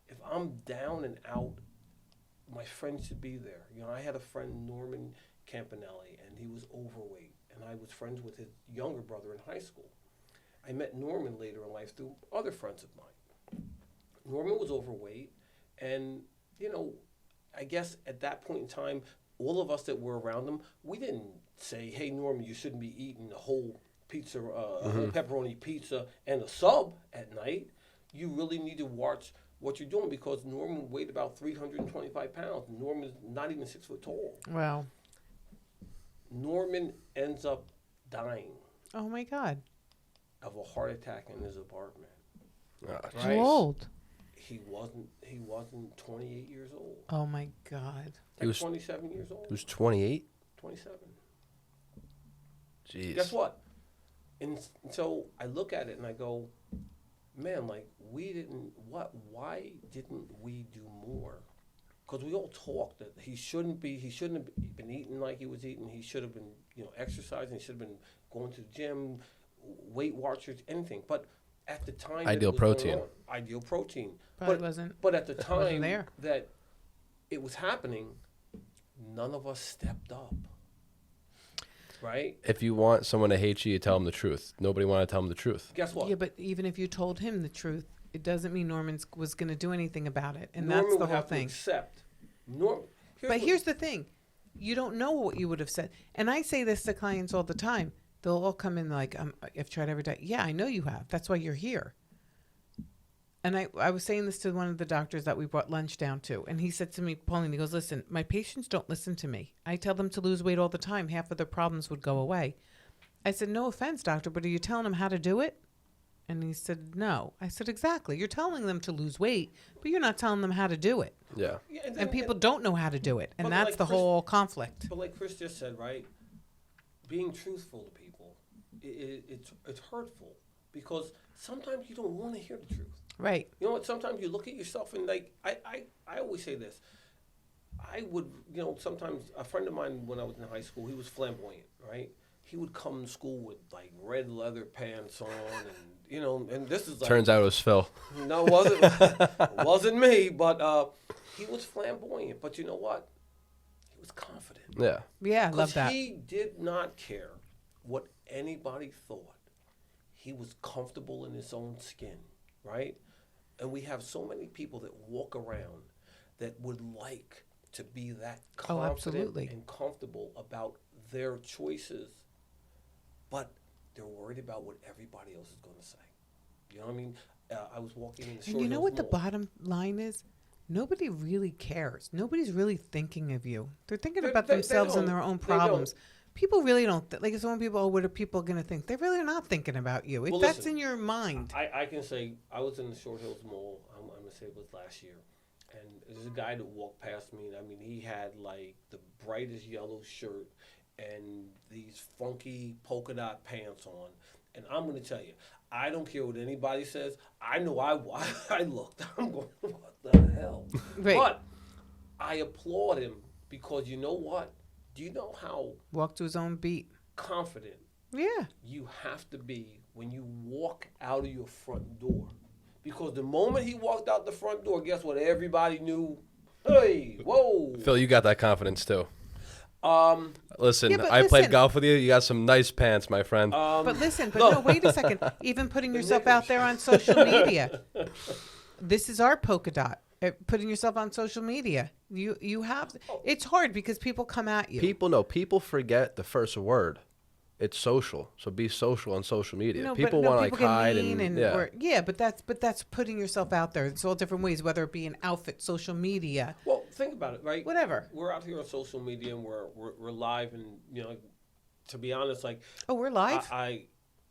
C: If I'm down and out, my friends should be there. You know, I had a friend, Norman Campanelli, and he was overweight, and I was friends with his younger brother in high school. I met Norman later in life through other friends of mine. Norman was overweight, and, you know, I guess at that point in time, all of us that were around him, we didn't say, hey, Norman, you shouldn't be eating a whole pizza, a whole pepperoni pizza and a sub at night. You really need to watch what you're doing, because Norman weighed about 325 pounds. Norman's not even 6 foot tall.
B: Wow.
C: Norman ends up dying
B: Oh my God.
C: of a heart attack in his apartment.
B: How old?
C: He wasn't 28 years old.
B: Oh my God.
C: He
A: was
C: 27 years old.
A: He was 28.
C: 27.
A: Jeez.
C: Guess what? And so I look at it and I go, man, like, why didn't we do more? Because we all talked that he shouldn't have been eating like he was eating. He should have been, exercising. He should have been going to the gym, Weight Watchers, anything. But at the time,
A: Ideal protein.
C: Ideal protein.
B: Probably wasn't.
C: But at the time
B: there.
C: that it was happening, none of us stepped up. Right?
A: If you want someone to hate you, you tell them the truth. Nobody wanted to tell them the truth.
C: Guess what?
B: Yeah, but even if you told him the truth, it doesn't mean Norman was going to do anything about it. And
C: Norman
B: that's the
C: would
B: whole
C: have to
B: thing.
C: accept.
B: Here's the thing. You don't know what you would have said. And I say this to clients all the time. They'll all come in like, I've tried every day. Yeah, I know you have. That's why you're here. And I was saying this to one of the doctors that we brought lunch down to. And he said to me, Pauline, he goes, listen, my patients don't listen to me. I tell them to lose weight all the time. Half of their problems would go away. I said, no offense, doctor, but are you telling them how to do it? And he said, no. I said, exactly. You're telling them to lose weight, but you're not telling them how to do it.
A: Yeah.
B: And people don't know how to do it. And
C: But
B: that's
C: like
B: the whole conflict.
C: But like Chris just said, right? Being truthful to people, it's hurtful, because sometimes you don't want to hear the truth.
B: Right.
C: You know what? Sometimes you look at yourself and, like, I always say this. I would, sometimes a friend of mine when I was in high school, he was flamboyant, right? He would come to school with, like, red leather pants on, and, and this is like...
A: Turns out it was Phil.
C: No, it wasn't me, but he was flamboyant. But you know what? He was confident.
A: Yeah.
B: Yeah, I love that.
C: Because he did not care what anybody thought. He was comfortable in his own skin, right? And we have so many people that walk around that would like to be that confident and comfortable about their choices, but they're worried about what everybody else is going to say. You know what I mean? I was walking in the Short
B: And you know
C: Hills
B: what the
C: Mall.
B: bottom line is? Nobody really cares. Nobody's really thinking of you. They're thinking
C: They-
B: about
C: they
B: themselves and
C: don't.
B: their own
C: They
B: problems.
C: don't.
B: People really don't. Like, some people, what are people going to think? They're really not thinking about you. If
C: Well,
B: that's
C: listen,
B: in your mind.
C: I can say I was in the Short Hills Mall. I'm going to say it was last year. And there's a guy that walked past me. And I mean, he had like the brightest yellow shirt and these funky polka dot pants on. And I'm going to tell you, I don't care what anybody says. I know I looked. I'm going, what the hell?
B: Right.
C: But I applaud him, because you know what? Do you know how
B: Walk to his own beat.
C: confident
B: Yeah.
C: you have to be when you walk out of your front door? Because the moment he walked out the front door, guess what? Everybody knew, hey, whoa.
A: Phil, you got that confidence too. Listen,
B: Yeah, but
A: I played
B: listen.
A: golf with you. You got some nice pants, my friend.
B: But listen, no, wait a second. Even putting yourself out there on social media. This is our polka dot. Putting yourself on social media. You have, it's hard because people come at you.
A: People forget the first word. It's social. So be social on social media.
B: No,
A: People
B: but
A: want to like
B: people get
A: hide
B: mean
A: and
B: yeah. But that's putting yourself out there. It's all different ways, whether it be an outfit, social media,
C: Well, think about it, right?
B: whatever.
C: We're out here on social media and we're live, and to be honest, like
B: Oh, we're live.
C: I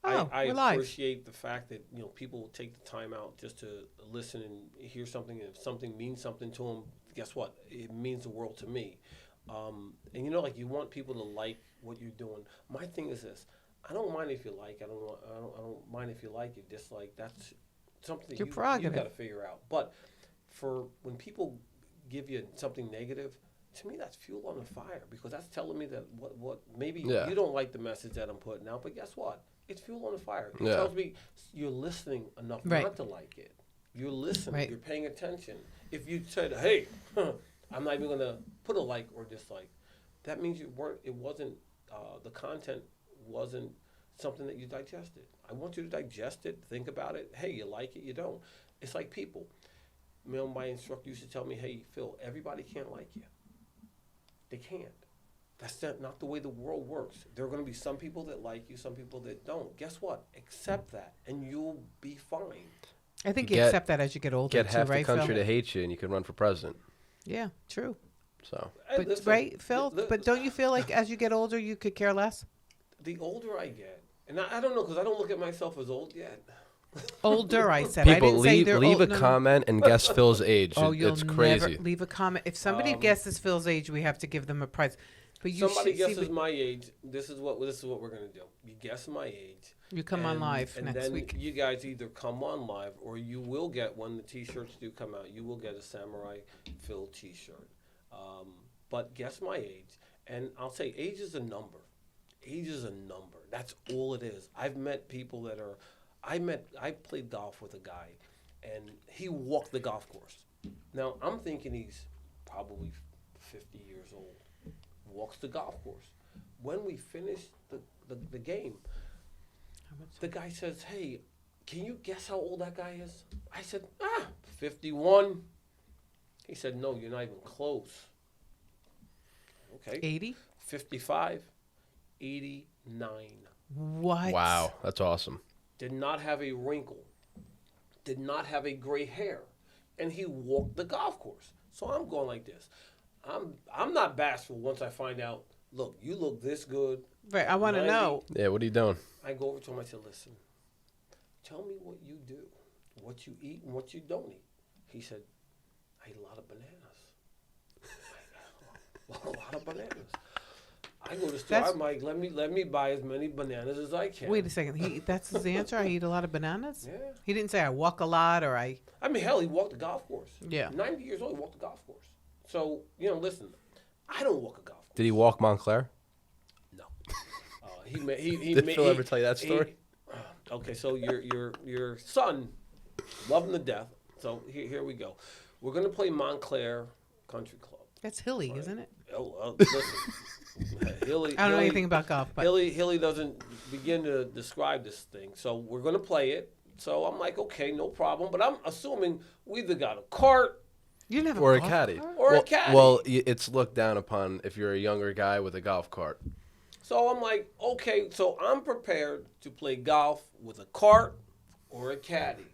B: we're live.
C: appreciate the fact that people will take the time out just to listen and hear something. And if something means something to them, guess what? It means the world to me. And you know, like you want people to like what you're doing. My thing is this: I don't mind if you like. I don't mind if you like it. Dislike. That's something that
B: Your
C: you
B: prerogative.
C: got to figure out. But for when people give you something negative, to me that's fuel on the fire because that's telling me that what maybe
A: Yeah.
C: you don't like the message that I'm putting out. But guess what? It's fuel on the fire. It
A: Yeah.
C: tells me you're listening enough
B: Right.
C: not to like it. You're listening.
B: Right.
C: You're paying attention. If you said, "Hey, I'm not even gonna put a like or dislike," that means you weren't. It wasn't. The content wasn't something that you digested. I want you to digest it. Think about it. Hey, you like it. You don't. It's like people. You know, my instructor used to tell me, "Hey, Phil, everybody can't like you. They can't. That's not the way the world works. There are going to be some people that like you, some people that don't. Guess what? Accept that, and you'll be fine."
B: I think
A: You
B: you
A: get-
B: accept that as you get older,
A: Get
B: too,
A: half
B: right,
A: the country
B: Phil?
A: to hate you, and you can run for president.
B: Yeah, true.
A: So
C: Hey,
B: But
C: listen,
B: right, Phil.
C: the-
B: But don't you feel like as you get older, you could care less?
C: the older I get, and I don't know because I don't look at myself as old yet.
B: Older, I said. I
A: people
B: didn't say
A: leave
B: they're
A: leave
B: old.
A: a
B: No, no.
A: comment and guess Phil's age.
B: Oh, you'll
A: It's
B: never
A: crazy.
B: leave a comment. If somebody
C: Um,
B: guesses Phil's age, we have to give them a prize. But you
C: Somebody
B: should see
C: guesses
B: what-
C: my age. This is what we're gonna do. You guess my age.
B: you come on live
C: and
B: next
C: then
B: week.
C: you guys either come on live or you will get when the T-shirts do come out. You will get a Samurai Phil T-shirt. But guess my age, and I'll say age is a number. Age is a number. That's all it is. I've met people that are. I played golf with a guy, and he walked the golf course. Now I'm thinking he's probably 50 years old. Walks the golf course. When we finished the game, the guy says, "Hey, can you guess how old that guy is?" I said, 51. He said, "No, you're not even close." Okay.
B: 80?
C: 55, 89.
B: What?
A: Wow, that's awesome.
C: Did not have a wrinkle. Did not have a gray hair. And he walked the golf course. So I'm going like this. I'm not bashful once I find out, look, you look this good.
B: Right. I want to
C: 90.
B: know.
A: Yeah, what are you doing?
C: I go over to him, I said, "Listen, tell me what you do, what you eat and what you don't eat." He said, "I eat a lot of bananas." A lot of bananas. I go to the store,
B: That's-
C: I'm like, let me buy as many bananas as I can.
B: Wait a second. That's his answer? I eat a lot of bananas?
C: Yeah.
B: He didn't say I walk a lot or I...
C: I mean, hell, he walked the golf course.
B: Yeah.
C: 90 years old, he walked the golf course. So, listen, I don't walk a golf course.
A: Did he walk Montclair?
C: No. He
A: Did
C: ma-
A: Phil
C: he-
A: ever tell you that story?
C: Okay, so your son, love him to death. So here we go. We're gonna play Montclair Country Club.
B: That's hilly, isn't it?
C: Oh, listen, Hilly.
B: I don't know anything about golf, but...
C: Hilly doesn't begin to describe this thing. So we're gonna play it. So I'm like, okay, no problem. But I'm assuming we either got a cart
B: You didn't have
A: Or a
B: golf
A: caddy.
B: cart?
C: or
A: well,
C: a caddy.
A: Well, it's looked down upon if you're a younger guy with a golf cart.
C: So I'm like, okay, so I'm prepared to play golf with a cart or a caddy.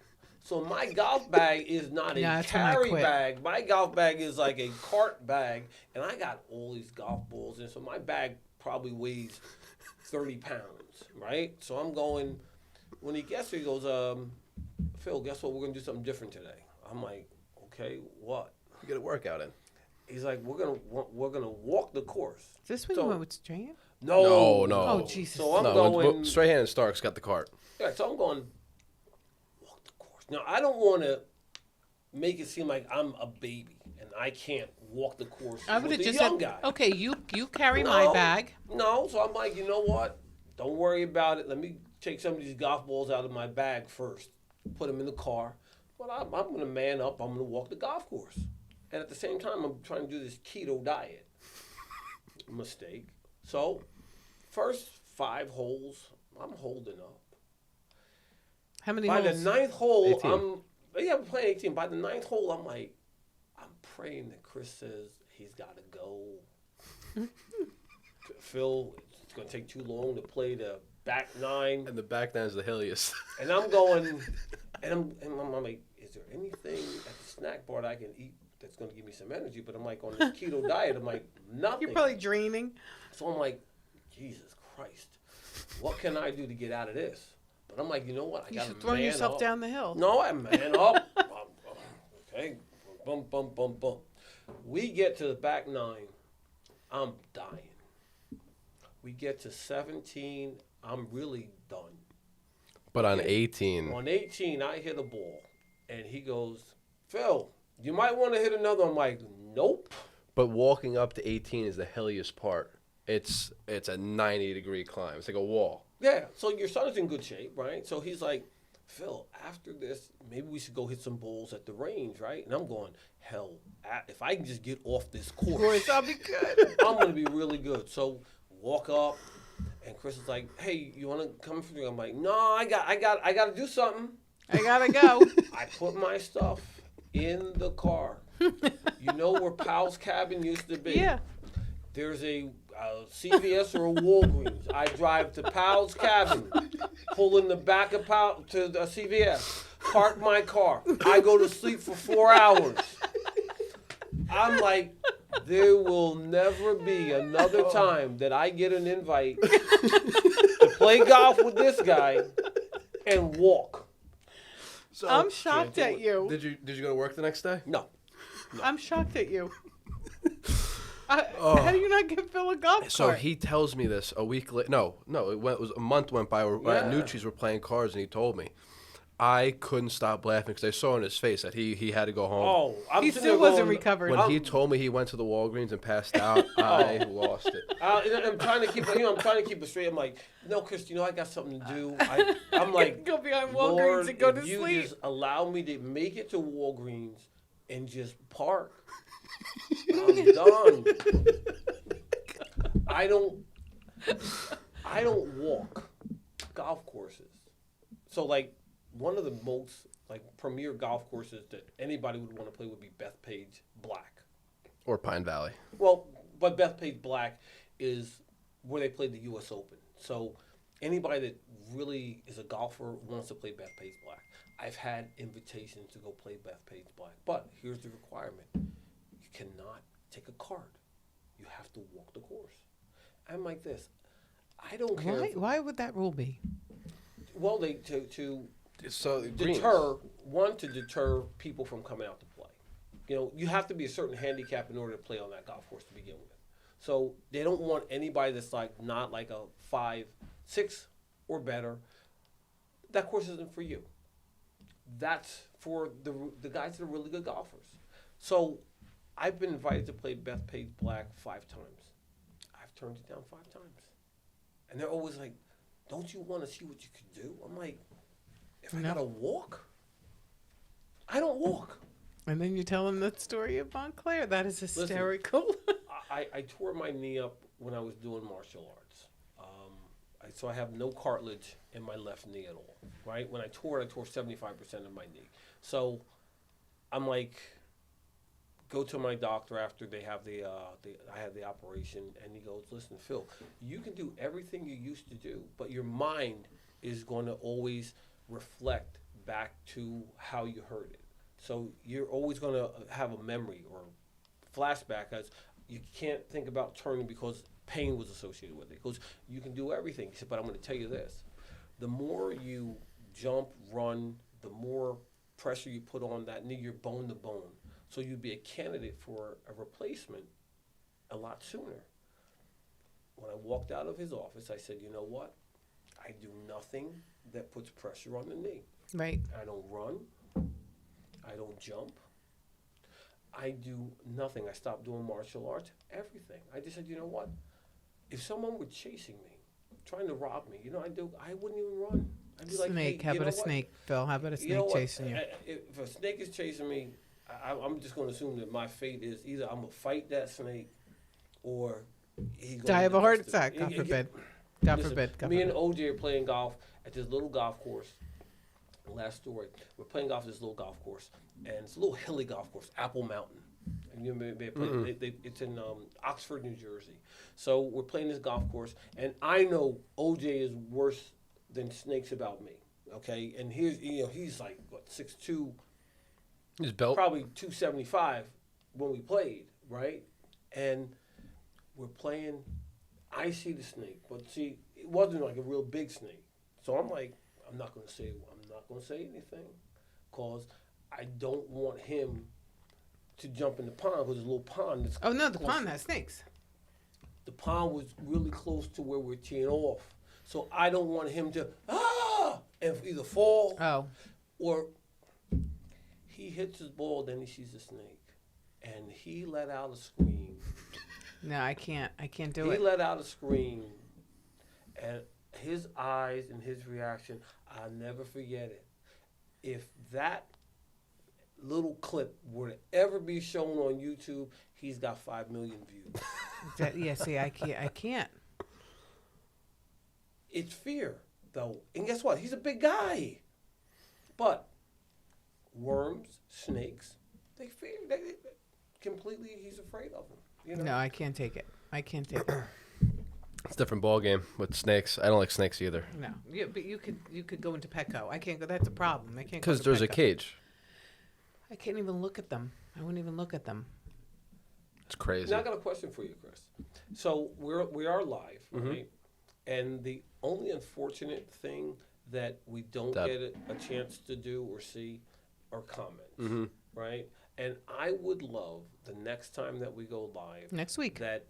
C: So my golf bag is not
B: Yeah,
C: a
B: that's when I
C: carry
B: quit.
C: bag. My golf bag is like a cart bag, and I got all these golf balls, and so my bag probably weighs 30 pounds, right? So I'm going. When he gets here, he goes, "Phil, guess what? We're gonna do something different today." I'm like, "Okay, what?"
A: You get a workout in.
C: He's like, "We're gonna walk the course."
B: Is this when
C: So-
B: you went with Strahan?
C: No,
A: No.
B: Oh, Jesus.
C: So I'm
A: no,
C: going.
A: Strahan and Starks got the cart.
C: Yeah, so I'm going walk the course. Now I don't want to make it seem like I'm a baby and I can't walk the course
B: I would
C: with
B: have
C: a
B: just
C: young
B: said,
C: guy.
B: okay, you carry my
C: No.
B: bag.
C: No, so I'm like, you know what? Don't worry about it. Let me take some of these golf balls out of my bag first. Put them in the car. But I'm going to man up. I'm going to walk the golf course. And at the same time, I'm trying to do this keto diet. Mistake. So, first 5 holes, I'm holding up.
B: How many
C: By
B: holes?
C: the 9th hole,
A: 18.
C: we're playing 18. By the 9th hole, I'm like, I'm praying that Chris says he's got to go. Phil, it's going to take too long to play the back 9.
A: And the back nine is the hilliest.
C: And I'm going, and I'm like, is there anything at the snack bar that I can eat that's going to give me some energy? But I'm like, on this keto diet, I'm like, nothing.
B: You're probably draining.
C: So I'm like, Jesus Christ, what can I do to get out of this? But I'm like, you know what? I
B: You
C: got
B: should
C: to
B: throw
C: man
B: yourself
C: up.
B: down the hill.
C: No, I man up. Okay, boom, boom, boom, boom. We get to the back 9. I'm dying. We get to 17. I'm really done.
A: But on
C: And
A: 18,
C: On 18, I hit a ball. And he goes, Phil, you might want to hit another. I'm like, nope.
A: but walking up to 18 is the hilliest part. It's a 90-degree climb. It's like a wall.
C: Yeah, so your son's in good shape, right? So he's like, Phil, after this, maybe we should go hit some balls at the range, right? And I'm going, hell, if I can just get off this course,
B: I'll be good.
C: I'm going to be really good. So walk up, and Chris is like, hey, you want to come for me? I'm like, no, I got to do something.
B: I gotta go.
C: I put my stuff in the car. You know where Powell's cabin used to be?
B: Yeah.
C: There's a CVS or a Walgreens. I drive to Powell's cabin, pull in the back of Powell to the CVS, park my car. I go to sleep for 4 hours. I'm like, there will never be another time that I get an invite to play golf with this guy and walk.
A: So,
B: I'm shocked at you.
A: Did you go to work the next day?
C: No.
B: I'm shocked at you. How do you not give Phil a golf cart?
A: So he tells me this a week later. No, it was a month went by. We're at
C: Yeah.
A: Nucci's, we're playing cards, and he told me. I couldn't stop laughing because I saw in his face that he had to go home.
C: Oh, I'm
B: He
C: sitting
B: still
C: there
B: wasn't
C: going,
B: recovered.
A: When he told me he went to the Walgreens and passed out, I lost it.
C: I'm trying to keep, I'm trying to keep it straight. I'm like, no, Chris, I got something to do. I'm like,
B: go behind Walgreens
C: Lord,
B: and go
C: if
B: to
C: you
B: sleep.
C: just allow me to make it to Walgreens and just park, I'm done. I don't walk golf courses. So like one of the most like premier golf courses that anybody would want to play would be Bethpage Black.
A: Or Pine Valley.
C: Well, but Bethpage Black is where they played the U.S. Open. So anybody that really is a golfer wants to play Bethpage Black. I've had invitations to go play Bethpage Black, but here's the requirement: you cannot take a card. You have to walk the course. I'm like this. I don't care.
B: Why would that rule be?
C: Well, they to
A: So
C: deter people from coming out to play. You have to be a certain handicap in order to play on that golf course to begin with. So they don't want anybody that's like not like a 5, 6 or better. That course isn't for you. That's for the guys that are really good golfers. So I've been invited to play Bethpage Black 5 times. I've turned it down 5 times. And they're always like, don't you want to see what you could do? I'm like, if I gotta walk, I don't walk.
B: And then you tell him that story of Montclair. That is hysterical.
C: I tore my knee up when I was doing martial arts. So I have no cartilage in my left knee at all, right? When I tore 75% of my knee. So I'm like, go to my doctor after they have I had the operation, and he goes, listen, Phil, you can do everything you used to do, but your mind is going to always reflect back to how you heard it. So you're always going to have a memory or flashback, as you can't think about turning because pain was associated with it. He goes, you can do everything. He said, but I'm going to tell you this. The more you jump, run, the more pressure you put on that knee, you're bone to bone. So you'd be a candidate for a replacement a lot sooner. When I walked out of his office, I said, you know what? I do nothing that puts pressure on the knee.
B: Right.
C: I don't run. I don't jump. I do nothing. I stopped doing martial arts, everything. I just said, you know what? If someone were chasing me, trying to rob me, I wouldn't even run. I'd be like,
B: Snake.
C: hey,
B: How about a snake, Phil? How about a snake chasing you?
C: If a snake is chasing me, I'm just going to assume that my fate is either I'm going to fight that snake or he's going to
B: Die of a heart
C: digest it.
B: attack. God forbid. God
C: Listen,
B: forbid. God
C: me
B: forbid.
C: and OJ are playing golf at this little golf course. Last story. We're playing golf at this little golf course, and it's a little hilly golf course, Apple Mountain. And you may play, it's in Oxford, New Jersey. So we're playing this golf course, and I know OJ is worse than snakes about me. Okay, and he's like what 6'2",
A: His belt.
C: probably 275 when we played, right? And we're playing. I see the snake, but see, it wasn't like a real big snake. So I'm like, I'm not going to say anything, cause I don't want him to jump in the pond, because there's a little pond. That's
B: Oh, no, the
C: close.
B: pond has snakes.
C: pond was really close to where we're teeing off. So I don't want him to, and either fall
B: Oh,
C: or he hits his ball, then he sees a snake. And he let out a scream.
B: no, I can't do
C: He
B: it.
C: let out a scream. And his eyes and his reaction, I'll never forget it. If that little clip were to ever be shown on YouTube, he's got 5 million views.
B: Yeah, see, I can't.
C: It's fear, though. And guess what? He's a big guy. But worms, snakes, they fear. They completely, he's afraid of them. You know?
B: No, I can't take it. I can't take it.
A: It's a different ball game with snakes. I don't like snakes either.
B: No, but you could go into Petco. I can't go. That's a problem. I can't.
A: Because there's a cage.
B: I can't even look at them. I wouldn't even look at them.
A: It's crazy.
C: Now I got a question for you, Chris. So we are live, right? And the only unfortunate thing that we don't get a chance to do or see are comments, right? And I would love the next time that we go live
B: Next week.
C: that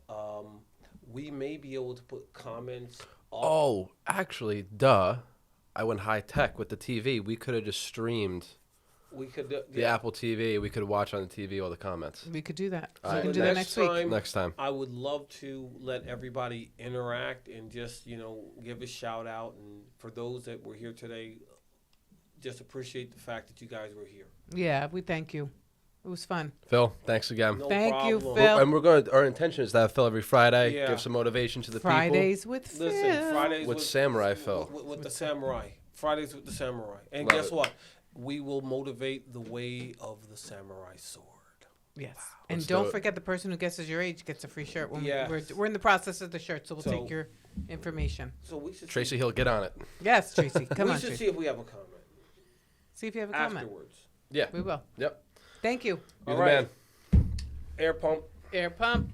C: we may be able to put comments.
A: Oh, actually, I went high tech with the TV. We could have just streamed
C: We could do,
A: the Apple TV. We could watch on the TV all the comments.
B: We could do that.
A: All
B: We
A: right.
B: can do that next week.
A: Next time.
C: I would love to let everybody interact and just, give a shout out. And for those that were here today, just appreciate the fact that you guys were here.
B: Yeah, we thank you. It was fun.
A: Phil, thanks again.
C: No
B: Thank you,
C: problem.
B: Phil.
A: And our intention is to have Phil every Friday,
C: Yeah.
A: give some motivation to the
B: Fridays with
C: Listen,
B: Phil.
C: Fridays
A: With Samurai Phil.
C: With the samurai. Fridays with the samurai. And
A: Love
C: guess
A: it.
C: what? We will motivate the way of the samurai sword.
B: Yes. And
A: Let's do
B: don't
A: it.
B: forget the person who guesses your age gets a free shirt. When
C: Yes.
B: we're in the process of the shirt, so we'll
C: So-
B: take your information.
C: So we should
A: Tracy Hill, get on it.
B: Yes, Tracy. Come
C: we
B: on,
C: should
B: Tracy.
C: see if we have a comment
B: See if you have a comment.
C: afterwards.
A: Yeah.
B: We will.
A: Yep.
B: Thank you.
A: You're
C: All
A: the
C: right.
A: man.
C: Air pump.
B: Air pump.